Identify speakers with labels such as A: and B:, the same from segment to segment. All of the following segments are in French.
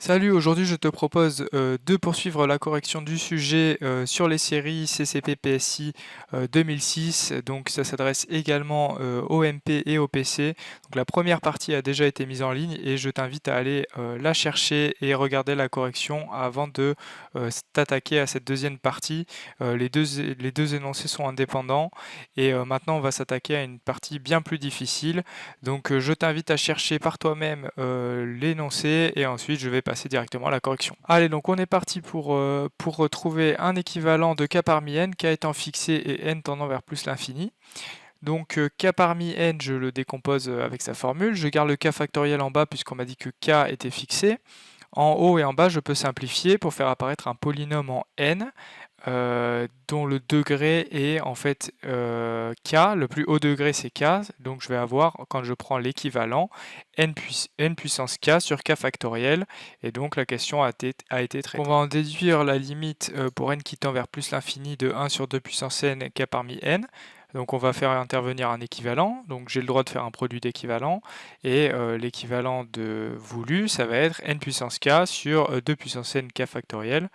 A: Salut, aujourd'hui je te propose de poursuivre la correction du sujet sur les séries CCP PSI 2006. Donc ça s'adresse également au MP et au PC. Donc la première partie a déjà été mise en ligne et je t'invite à aller la chercher et regarder la correction avant de t'attaquer à cette deuxième partie. Les deux énoncés sont indépendants et maintenant on va s'attaquer à une partie bien plus difficile. Donc je t'invite à chercher par toi-même l'énoncé et ensuite je vais passer directement à la correction. Allez, donc on est parti pour retrouver un équivalent de k parmi n, k étant fixé et n tendant vers plus l'infini. Donc k parmi n, je le décompose avec sa formule. Je garde le k factoriel en bas puisqu'on m'a dit que k était fixé. En haut et en bas, je peux simplifier pour faire apparaître un polynôme en n dont le degré est en fait k, le plus haut degré c'est k, donc je vais avoir, quand je prends l'équivalent, n puissance k sur k factoriel, et donc la question a été traitée. On va en déduire la limite pour n qui tend vers plus l'infini de 1 sur 2 puissance n k parmi n. Donc on va faire intervenir un équivalent, donc j'ai le droit de faire un produit d'équivalent, et l'équivalent de voulu, ça va être n puissance k sur 2 puissance n k factoriel.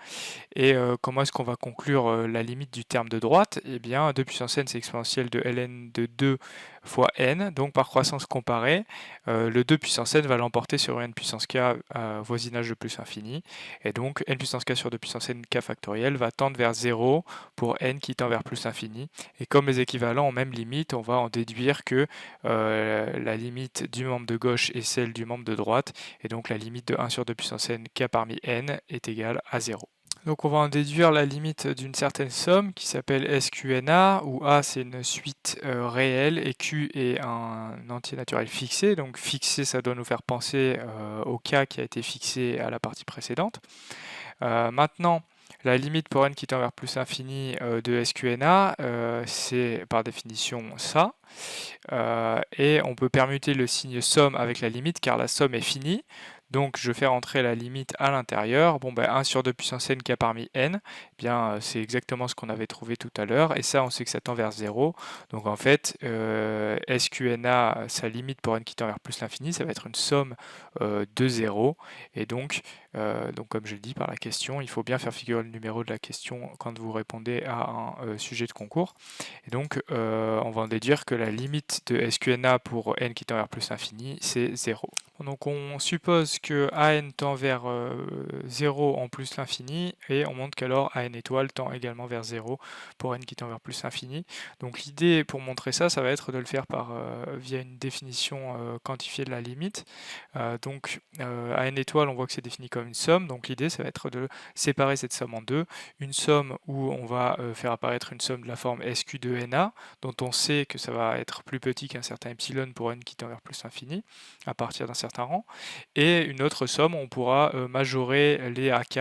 A: Et comment est-ce qu'on va conclure la limite du terme de droite? Eh bien, 2 puissance n, c'est exponentielle de ln de 2 fois n, donc par croissance comparée, le 2 puissance n va l'emporter sur n puissance k à voisinage de plus infini, et donc n puissance k sur 2 puissance n k factoriel va tendre vers 0 pour n qui tend vers plus infini, et comme les équivalents ont même limite, on va en déduire que la limite du membre de gauche est celle du membre de droite, et donc la limite de 1 sur 2 puissance n k parmi n est égale à 0. Donc on va en déduire la limite d'une certaine somme qui s'appelle SQNA, où A c'est une suite réelle et Q est un entier naturel fixé. Donc fixé, ça doit nous faire penser au cas qui a été fixé à la partie précédente. Maintenant, la limite pour n qui tend vers plus infini de SQNA, c'est par définition ça. Et on peut permuter le signe somme avec la limite car la somme est finie. Donc je fais rentrer la limite à l'intérieur. Bon, 1 sur 2 puissance n k parmi n, eh bien c'est exactement ce qu'on avait trouvé tout à l'heure. Et ça, on sait que ça tend vers 0. Donc en fait, SQNA, sa limite pour n qui tend vers plus l'infini, ça va être une somme de 0. Et donc comme je l'ai dit par la question, il faut bien faire figurer le numéro de la question quand vous répondez à un sujet de concours. Et donc on va en déduire que la limite de SQNA pour n qui tend vers plus l'infini, c'est 0. Donc on suppose que AN tend vers 0 en plus l'infini, et on montre qu'alors AN étoile tend également vers 0 pour n qui tend vers plus l'infini. Donc l'idée pour montrer ça, ça va être de le faire via une définition quantifiée de la limite. Donc AN étoile, on voit que c'est défini comme une somme, donc l'idée ça va être de séparer cette somme en deux. Une somme où on va faire apparaître une somme de la forme SQ de NA, dont on sait que ça va être plus petit qu'un certain epsilon pour n qui tend vers plus l'infini, à partir d'un certain rang, et une autre somme où on pourra majorer les AK,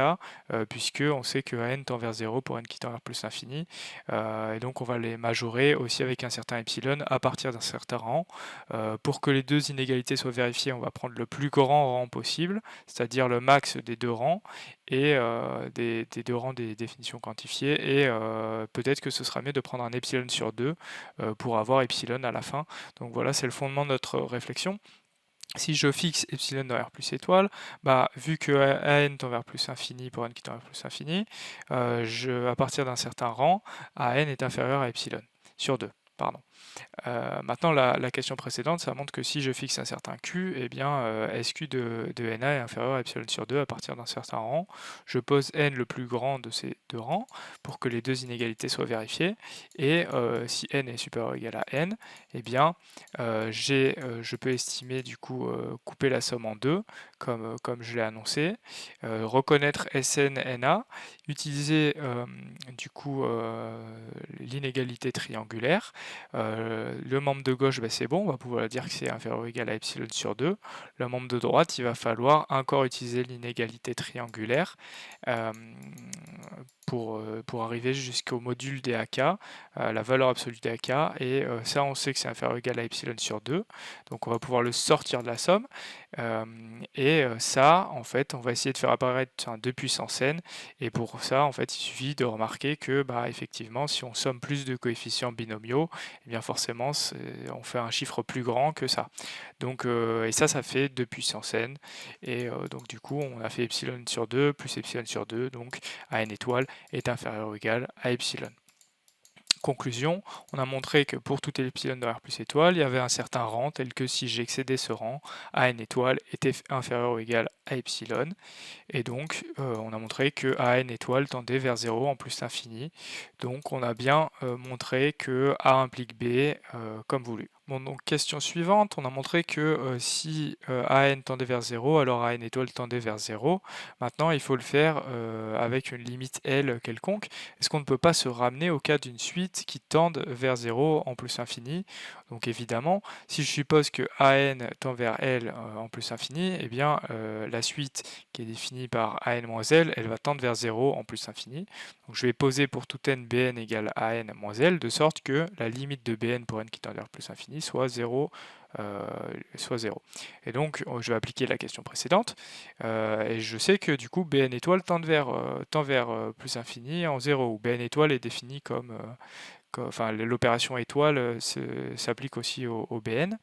A: puisque on sait que n tend vers 0 pour n qui tend vers plus l'infini, et donc on va les majorer aussi avec un certain epsilon à partir d'un certain rang. Pour que les deux inégalités soient vérifiées, on va prendre le plus grand rang possible, c'est-à-dire le max des deux rangs, et des deux rangs des définitions quantifiées, et peut-être que ce sera mieux de prendre un epsilon sur 2 pour avoir epsilon à la fin. Donc voilà, c'est le fondement de notre réflexion. Si je fixe epsilon dans R plus étoile, vu que AN tend vers plus infini pour n qui tend vers plus infini, à partir d'un certain rang, AN est inférieur à epsilon sur 2. Pardon. Maintenant, la question précédente, ça montre que si je fixe un certain Q, eh bien, SQ de NA est inférieur à epsilon sur 2 à partir d'un certain rang. Je pose n le plus grand de ces deux rangs pour que les deux inégalités soient vérifiées. Et si n est supérieur ou égal à n, eh bien, je peux estimer, du coup, couper la somme en deux, comme je l'ai annoncé, reconnaître SN-NA, utiliser, du coup, l'inégalité triangulaire. Le membre de gauche, c'est bon, on va pouvoir dire que c'est inférieur ou égal à epsilon sur 2. Le membre de droite, il va falloir encore utiliser l'inégalité triangulaire pour arriver jusqu'au module des AK, la valeur absolue des AK, et ça on sait que c'est inférieur ou égal à epsilon sur 2, donc on va pouvoir le sortir de la somme, et ça en fait on va essayer de faire apparaître un 2 puissance n, et pour ça en fait il suffit de remarquer que effectivement si on somme plus de coefficients binomiaux, eh bien forcément on fait un chiffre plus grand que ça. Donc, et ça fait 2 puissance n, et donc du coup on a fait epsilon sur 2 plus epsilon sur 2, donc AN étoile est inférieur ou égal à epsilon. Conclusion, on a montré que pour tout epsilon de R plus étoile, il y avait un certain rang, tel que si j'excédais ce rang, AN étoile était inférieur ou égal à epsilon. Et donc, on a montré que AN étoile tendait vers 0 en plus l'infini. Donc, on a bien montré que A implique B comme voulu. Bon, donc question suivante, on a montré que si AN tendait vers 0, alors AN étoile tendait vers 0. Maintenant, il faut le faire avec une limite L quelconque. Est-ce qu'on ne peut pas se ramener au cas d'une suite qui tende vers 0 en plus infini? Donc évidemment, si je suppose que AN tend vers L en plus infini, eh bien la suite qui est définie par AN-L, elle va tendre vers 0 en plus infini. Donc je vais poser pour tout n Bn égale AN-L, de sorte que la limite de Bn pour n qui tend vers plus infini soit 0. Et donc je vais appliquer la question précédente, et je sais que du coup Bn étoile tend vers plus infini en 0, où Bn étoile est définie comme, enfin l'opération étoile s'applique aussi au Bn.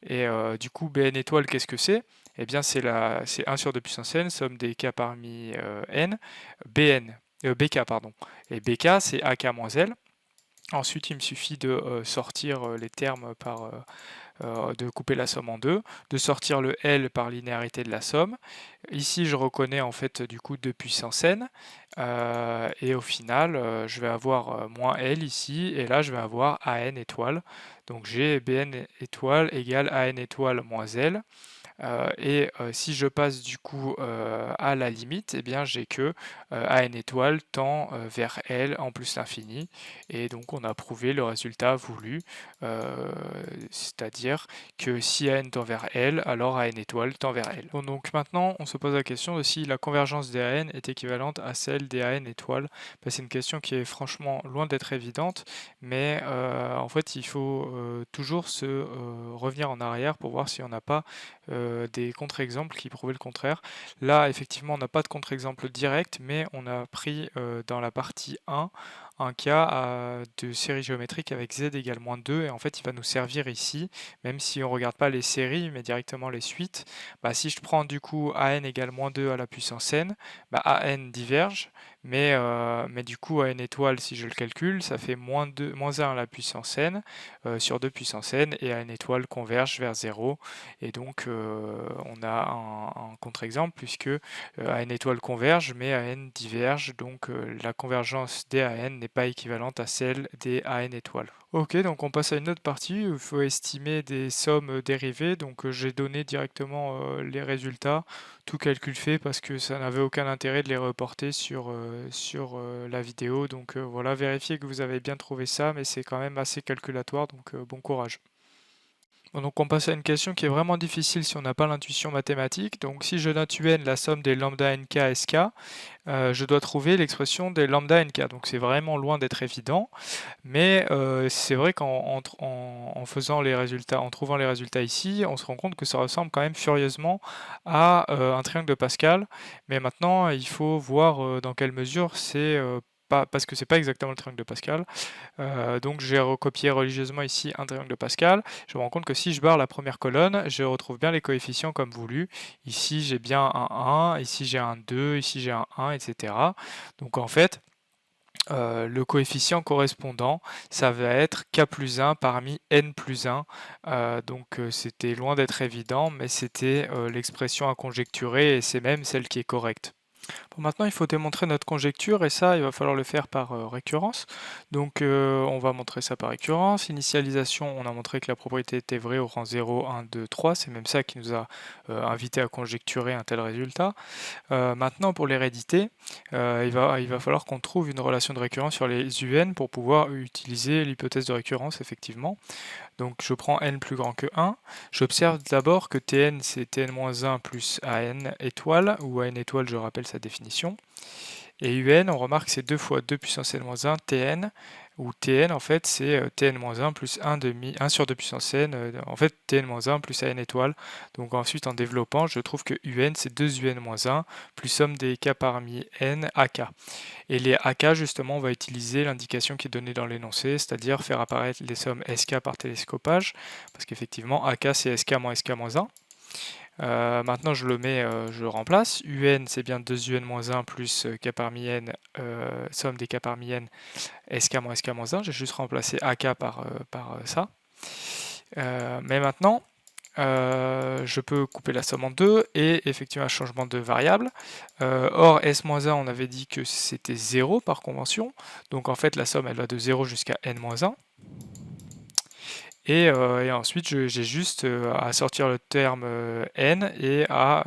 A: Et du coup, Bn étoile, qu'est-ce que c'est? Eh bien, c'est 1 sur 2 puissance n, somme des k parmi n, bk, pardon. Et bk, c'est ak moins l. Ensuite, il me suffit de sortir les termes de couper la somme en deux, de sortir le L par linéarité de la somme. Ici, je reconnais en fait du coup 2 puissance n, et au final, je vais avoir moins L ici, et là, je vais avoir AN étoile. Donc j'ai Bn étoile égale AN étoile moins L. Et si je passe du coup à la limite, eh bien j'ai que AN étoile tend vers L en plus l'infini, et donc on a prouvé le résultat voulu, c'est-à-dire que si AN tend vers L, alors AN étoile tend vers L. Bon, donc maintenant on se pose la question de si la convergence des AN est équivalente à celle des AN étoiles. Ben, c'est une question qui est franchement loin d'être évidente, mais en fait il faut toujours se revenir en arrière pour voir si on n'a pas des contre-exemples qui prouvaient le contraire. Là, effectivement, on n'a pas de contre-exemple direct, mais on a pris dans la partie 1 un cas de série géométrique avec z égale moins 2, et en fait, il va nous servir ici, même si on ne regarde pas les séries, mais directement les suites. Bah, si je prends du coup an égale moins 2 à la puissance n, bah, an diverge, mais du coup AN étoile, si je le calcule, ça fait moins 1 à la puissance n sur 2 puissance n, et AN étoile converge vers 0, et donc on a un contre-exemple puisque AN étoile converge, mais AN diverge, donc la convergence des AN n'est pas équivalente à celle des AN étoiles. Ok, donc on passe à une autre partie où il faut estimer des sommes dérivées. Donc j'ai donné directement les résultats, tout calcul fait, parce que ça n'avait aucun intérêt de les reporter sur la vidéo. Donc voilà, vérifiez que vous avez bien trouvé ça, mais c'est quand même assez calculatoire, donc bon courage. Bon, donc on passe à une question qui est vraiment difficile si on n'a pas l'intuition mathématique. Donc si je note un la somme des lambda nk sk, je dois trouver l'expression des lambda nk. Donc c'est vraiment loin d'être évident, mais c'est vrai qu'en faisant les résultats, en trouvant les résultats ici, on se rend compte que ça ressemble quand même furieusement à un triangle de Pascal. Mais maintenant, il faut voir dans quelle mesure c'est pas, parce que c'est pas exactement le triangle de Pascal. Donc j'ai recopié religieusement ici un triangle de Pascal. Je me rends compte que si je barre la première colonne, je retrouve bien les coefficients comme voulu. Ici j'ai bien un 1, ici j'ai un 2, ici j'ai un 1, etc. Donc en fait, le coefficient correspondant, ça va être k plus 1 parmi n plus 1. Donc c'était loin d'être évident, mais c'était l'expression à conjecturer, et c'est même celle qui est correcte. Bon, maintenant, il faut démontrer notre conjecture, et ça, il va falloir le faire par récurrence. Donc, on va montrer ça par récurrence. Initialisation, on a montré que la propriété était vraie au rang 0, 1, 2, 3. C'est même ça qui nous a invité à conjecturer un tel résultat. Maintenant, pour l'hérédité, il va falloir qu'on trouve une relation de récurrence sur les UN pour pouvoir utiliser l'hypothèse de récurrence, effectivement. Donc je prends n plus grand que 1. J'observe d'abord que Tn c'est Tn-1 plus An étoile, où An étoile, je rappelle sa définition. Et Un, on remarque que c'est 2 fois 2 puissance n-1 Tn, où Tn en fait c'est Tn-1 plus 1 sur 2 puissance n, en fait Tn-1 plus An étoile. Donc ensuite en développant, je trouve que Un c'est 2Un-1 plus somme des k parmi n AK. Et les AK justement on va utiliser l'indication qui est donnée dans l'énoncé, c'est-à-dire faire apparaître les sommes SK par télescopage, parce qu'effectivement AK c'est SK moins SK moins 1. Maintenant je le remplace. UN c'est bien 2UN-1 plus k parmi n, somme des k parmi n, sk moins sk moins 1. J'ai juste remplacé AK par ça. Mais maintenant, je peux couper la somme en deux et effectuer un changement de variable. Or, S-1, on avait dit que c'était 0 par convention. Donc en fait, la somme, elle va de 0 jusqu'à N-1. Et ensuite, j'ai juste à sortir le terme n et à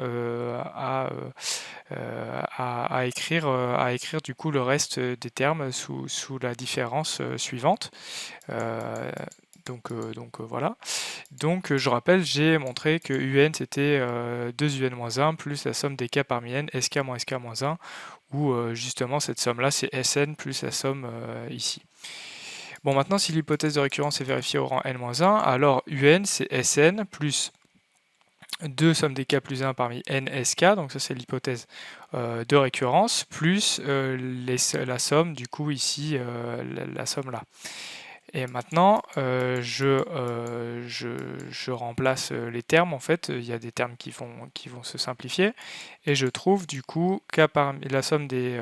A: écrire du coup le reste des termes sous la différence suivante. Donc voilà. Donc je rappelle, j'ai montré que UN c'était 2UN-1 plus la somme des k parmi n, sk moins sk moins 1, où justement cette somme-là c'est Sn plus la somme ici. Bon, maintenant, si l'hypothèse de récurrence est vérifiée au rang n-1, alors UN, c'est Sn plus 2 somme des k plus 1 parmi n sk, donc ça c'est l'hypothèse de récurrence, plus la somme, du coup, ici, la somme là. Et maintenant, je remplace les termes, en fait, il y a des termes qui vont se simplifier, et je trouve du coup la somme des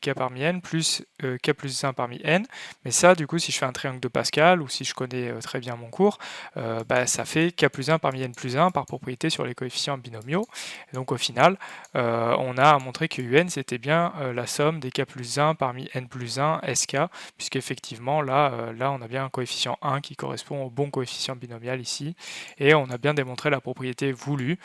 A: k parmi n plus k plus 1 parmi n, mais ça, du coup, si je fais un triangle de Pascal, ou si je connais très bien mon cours, ça fait k plus 1 parmi n plus 1 par propriété sur les coefficients binomiaux, et donc au final, on a montré que un c'était bien la somme des k plus 1 parmi n plus 1 sk, puisqu'effectivement là on a bien un coefficient 1 qui correspond au bon coefficient binomial ici, et on a bien démontré la propriété voulue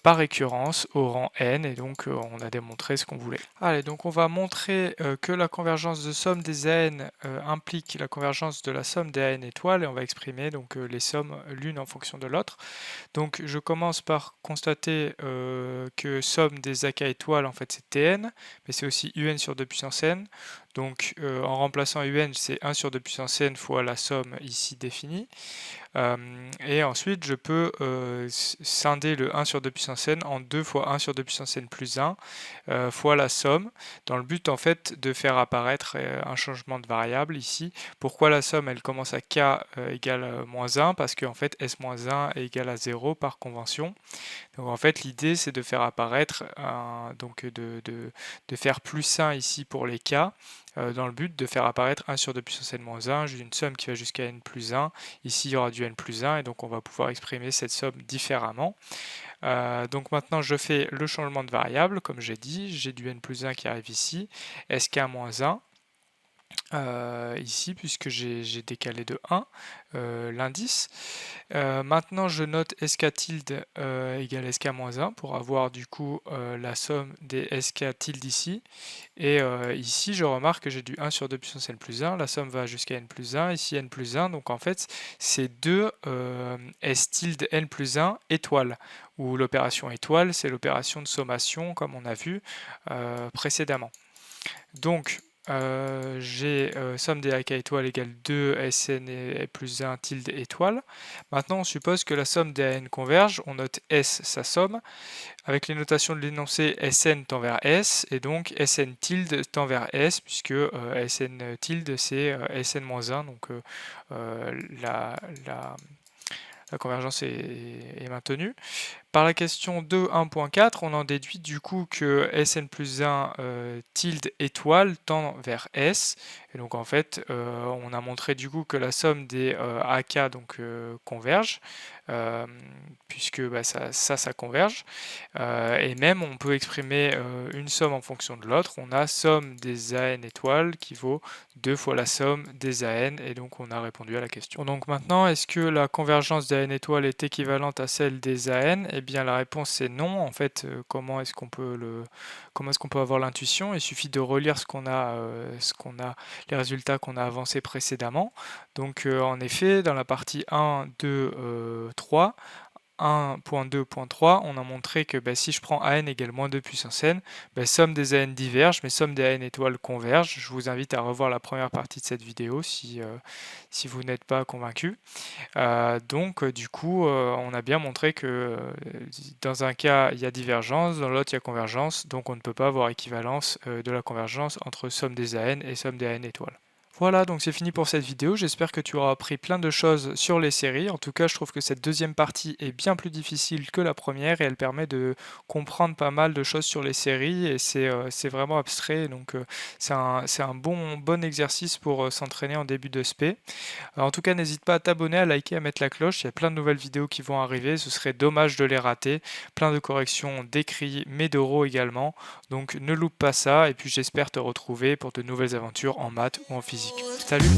A: par récurrence au rang n, et donc on a démontré ce qu'on voulait. Allez, donc on va montrer que la convergence de somme des AN implique la convergence de la somme des AN étoiles, et on va exprimer donc les sommes l'une en fonction de l'autre. Donc je commence par constater que somme des AK étoiles en fait c'est Tn, mais c'est aussi Un sur 2 puissance n. Donc en remplaçant Un, c'est 1 sur 2 puissance n fois la somme ici définie. Et ensuite, je peux scinder le 1 sur 2 puissance n en 2 fois 1 sur 2 puissance n plus 1 fois la somme, dans le but en fait de faire apparaître un changement de variable ici. Pourquoi la somme elle commence à k égale moins 1? Parce qu'en fait s-1 est égal à 0 par convention. Donc en fait l'idée c'est de faire apparaître, donc de faire plus 1 ici pour les k, dans le but de faire apparaître 1 sur 2 puissance n-1, j'ai une somme qui va jusqu'à n plus 1, ici il y aura du n plus 1, et donc on va pouvoir exprimer cette somme différemment. Donc maintenant je fais le changement de variable, comme j'ai dit, j'ai du n plus 1 qui arrive ici, sk-1, ici, puisque j'ai décalé de 1 l'indice. Maintenant je note sk tilde égale sk-1 pour avoir du coup la somme des sk tilde ici, et ici je remarque que j'ai du 1 sur 2 puissance n plus 1, la somme va jusqu'à n plus 1, ici n plus 1, donc en fait c'est 2 s tilde n plus 1 étoile, où l'opération étoile c'est l'opération de sommation comme on a vu précédemment. Donc j'ai somme des AK étoiles égale 2 Sn et plus 1 tilde étoile. Maintenant on suppose que la somme des AN converge, on note S sa somme, avec les notations de l'énoncé Sn tend vers S, et donc Sn tilde tend vers S, puisque Sn tilde c'est Sn-1, donc la convergence est maintenue. Par la question 2.1.4, on en déduit du coup que Sn plus 1 tilde étoile tend vers S. Et donc en fait, on a montré du coup que la somme des AK donc, converge, puisque ça converge. Et même on peut exprimer une somme en fonction de l'autre. On a somme des AN étoiles qui vaut 2 fois la somme des AN, et donc on a répondu à la question. Donc maintenant, est-ce que la convergence des AN étoiles est équivalente à celle des AN? Eh bien la réponse c'est non. En fait, comment est-ce qu'on peut avoir l'intuition? Il suffit de relire les résultats qu'on a avancés précédemment. Donc en effet, dans la partie 1, 2, 3, 1.2.3, on a montré que si je prends AN égale moins 2 puissance n, somme des AN divergent, mais somme des AN étoiles convergent. Je vous invite à revoir la première partie de cette vidéo si vous n'êtes pas convaincu. Donc du coup, on a bien montré que dans un cas, il y a divergence, dans l'autre, il y a convergence, donc on ne peut pas avoir équivalence de la convergence entre somme des AN et somme des AN étoiles. Voilà, donc c'est fini pour cette vidéo. J'espère que tu auras appris plein de choses sur les séries. En tout cas, je trouve que cette deuxième partie est bien plus difficile que la première et elle permet de comprendre pas mal de choses sur les séries et c'est vraiment abstrait. Donc c'est un bon exercice pour s'entraîner en début de SP. En tout cas, n'hésite pas à t'abonner, à liker, à mettre la cloche. Il y a plein de nouvelles vidéos qui vont arriver. Ce serait dommage de les rater. Plein de corrections d'écrit, mais d'oraux également. Donc ne loupe pas ça. Et puis j'espère te retrouver pour de nouvelles aventures en maths ou en physique. Salut!